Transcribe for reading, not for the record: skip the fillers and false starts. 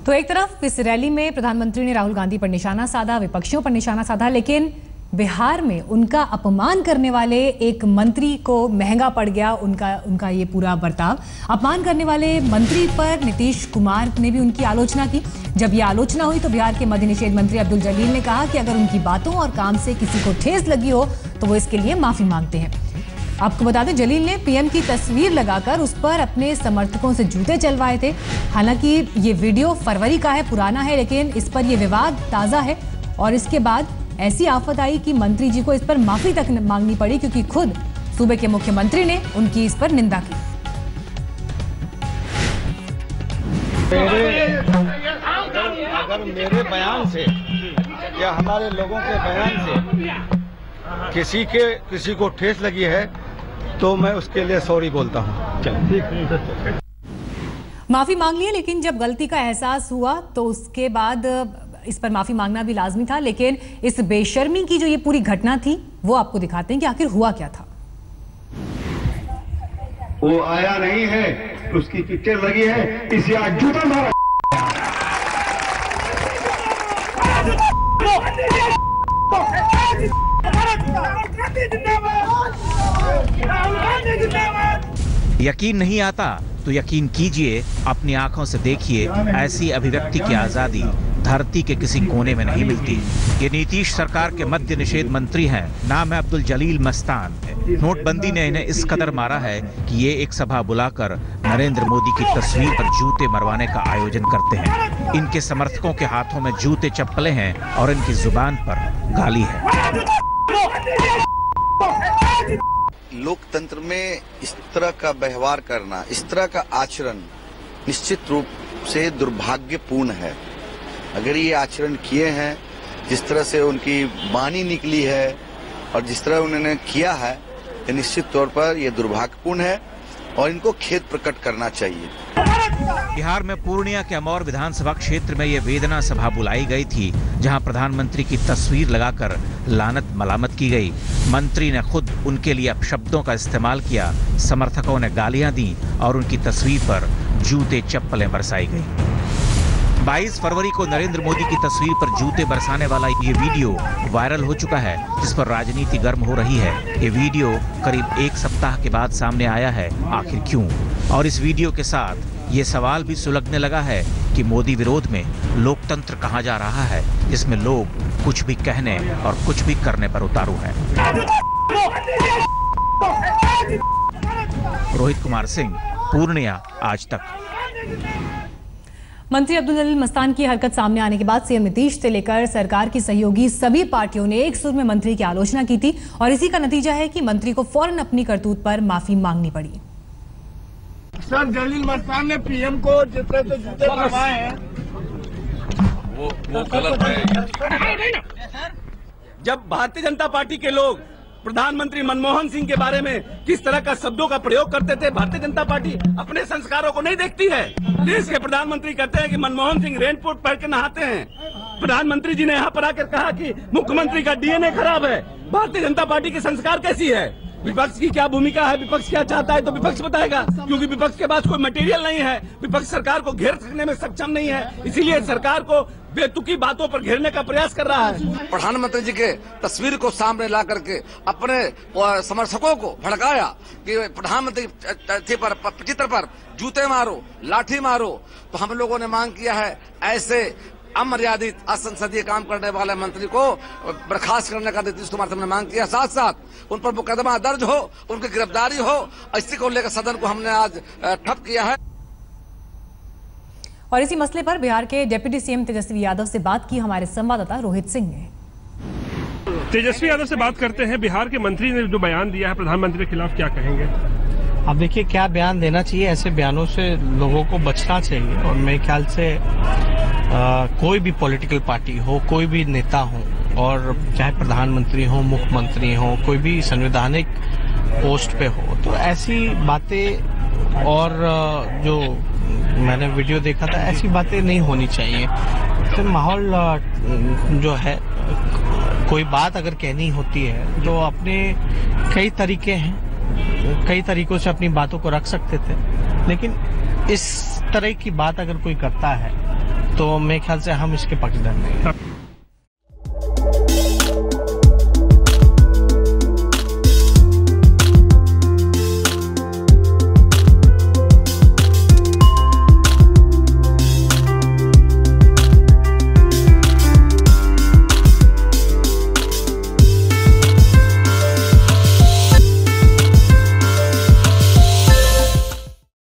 तो एक तरफ इस रैली में प्रधानमंत्री ने राहुल गांधी पर निशाना साधा, विपक्षियों पर निशाना साधा, लेकिन बिहार में उनका अपमान करने वाले एक मंत्री को महंगा पड़ गया उनका ये पूरा बर्ताव। अपमान करने वाले मंत्री पर नीतीश कुमार ने भी उनकी आलोचना की। जब ये आलोचना हुई तो बिहार के मद्य निषेध मंत्री अब्दुल जलील ने कहा कि अगर उनकी बातों और काम से किसी को ठेस लगी हो तो वो इसके लिए माफी मांगते हैं। आपको बता दें, जलील ने पीएम की तस्वीर लगाकर उस पर अपने समर्थकों से जूते चलवाए थे। हालांकि ये वीडियो फरवरी का है, पुराना है, लेकिन इस पर यह विवाद ताजा है और इसके बाद ऐसी आफत आई कि मंत्री जी को इस पर माफी तक मांगनी पड़ी, क्योंकि खुद सूबे के मुख्यमंत्री ने उनकी इस पर निंदा की। अगर मेरे बयान से या हमारे लोगों के बयान से किसी को ठेस लगी है तो मैं उसके लिए सॉरी बोलता हूँ। माफी मांग ली है, लेकिन जब गलती का एहसास हुआ तो उसके बाद इस पर माफी मांगना भी लाजमी था। लेकिन इस बेशर्मी की जो ये पूरी घटना थी वो आपको दिखाते हैं कि आखिर हुआ क्या था। वो आया नहीं है, उसकी पिक्चर लगी है, इसे आज जूता मारा। यकीन नहीं आता तो यकीन कीजिए, अपनी आंखों से देखिए, ऐसी अभिव्यक्ति की आजादी धरती के किसी कोने में नहीं मिलती। ये नीतीश सरकार के मद्य निषेध मंत्री हैं, नाम है अब्दुल जलील मस्तान। नोटबंदी ने इन्हें इस कदर मारा है कि ये एक सभा बुलाकर नरेंद्र मोदी की तस्वीर पर जूते मरवाने का आयोजन करते हैं। इनके समर्थकों के हाथों में जूते चप्पलें हैं और इनकी जुबान पर गाली है। लोकतंत्र में इस तरह का व्यवहार करना, इस तरह का आचरण निश्चित रूप से दुर्भाग्यपूर्ण है। अगर ये आचरण किए हैं, जिस तरह से उनकी वाणी निकली है और जिस तरह उन्होंने किया है, ये निश्चित तौर पर ये दुर्भाग्यपूर्ण है और इनको खेद प्रकट करना चाहिए। बिहार में पूर्णिया के अमौर विधानसभा क्षेत्र में ये वेदना सभा बुलाई गई थी, जहां प्रधानमंत्री की तस्वीर लगाकर लानत मलामत की गई। मंत्री ने खुद उनके लिए अपशब्दों का इस्तेमाल किया, समर्थकों ने गालियां दी और उनकी तस्वीर पर जूते चप्पलें बरसाई गई। 22 फरवरी को नरेंद्र मोदी की तस्वीर पर जूते बरसाने वाला ये वीडियो वायरल हो चुका है, जिस पर राजनीति गर्म हो रही है। ये वीडियो करीब एक सप्ताह के बाद सामने आया है, आखिर क्यों? और इस वीडियो के साथ ये सवाल भी सुलगने लगा है कि मोदी विरोध में लोकतंत्र कहाँ जा रहा है, जिसमें लोग कुछ भी कहने और कुछ भी करने पर उतारू हैं। रोहित कुमार सिंह, पूर्णिया, आज तक। मंत्री अब्दुल जलील मस्तान की हरकत सामने आने के बाद सीएम नीतीश से लेकर सरकार की सहयोगी सभी पार्टियों ने एक सुर में मंत्री की आलोचना की थी और इसी का नतीजा है कि मंत्री को फौरन अपनी करतूत पर माफी मांगनी पड़ी। सर, जलील मस्तान ने पीएम को जिस तरह से जूते लगवाए हैं वो गलत है। जब भारतीय जनता पार्टी के लोग प्रधानमंत्री मनमोहन सिंह के बारे में किस तरह का शब्दों का प्रयोग करते थे, भारतीय जनता पार्टी अपने संस्कारों को नहीं देखती है। देश के प्रधानमंत्री कहते हैं कि मनमोहन सिंह रेनकोट पहन के नहाते हैं। प्रधानमंत्री जी ने यहाँ पर आकर कहा कि मुख्यमंत्री का डीएनए खराब है। भारतीय जनता पार्टी के संस्कार कैसी है? विपक्ष की क्या भूमिका है, विपक्ष क्या चाहता है तो विपक्ष बताएगा, क्योंकि विपक्ष के पास कोई मटेरियल नहीं है। विपक्ष सरकार को घेर सकने में सक्षम नहीं है, इसीलिए सरकार को बेतुकी बातों पर घेरने का प्रयास कर रहा है। प्रधानमंत्री जी के तस्वीर को सामने ला करके अपने समर्थकों को भड़काया कि प्रधानमंत्री चित्र पर जूते मारो, लाठी मारो। तो हम लोगों ने मांग किया है, ऐसे अमर्यादित असंसदीय काम करने वाले मंत्री को बर्खास्त करने का नीतीश कुमार ने मांग किया। साथ साथ उन पर मुकदमा दर्ज हो, उनकी गिरफ्तारी हो। इसी को लेकर सदन को हमने आज ठप किया है। और इसी मसले पर बिहार के डिप्टी सीएम तेजस्वी यादव से बात की हमारे संवाददाता रोहित सिंह ने। तेजस्वी यादव से बात करते हैं। बिहार के मंत्री ने जो बयान दिया है प्रधानमंत्री के खिलाफ, क्या कहेंगे? अब देखिए, क्या बयान देना चाहिए, ऐसे बयानों से लोगों को बचना चाहिए। और मेरे ख्याल से कोई भी पॉलिटिकल पार्टी हो, कोई भी नेता हो, और चाहे प्रधानमंत्री हो, मुख्यमंत्री हो, कोई भी संवैधानिक पोस्ट पे हो, तो ऐसी बातें और जो मैंने वीडियो देखा था, ऐसी बातें नहीं होनी चाहिए। तो माहौल जो है, कोई बात अगर कहनी होती है तो अपने कई तरीके हैं, कई तरीकों से अपनी बातों को रख सकते थे, लेकिन इस तरह की बात अगर कोई करता है तो मेरे ख्याल से हम इसके पक्षधर नहीं हैं।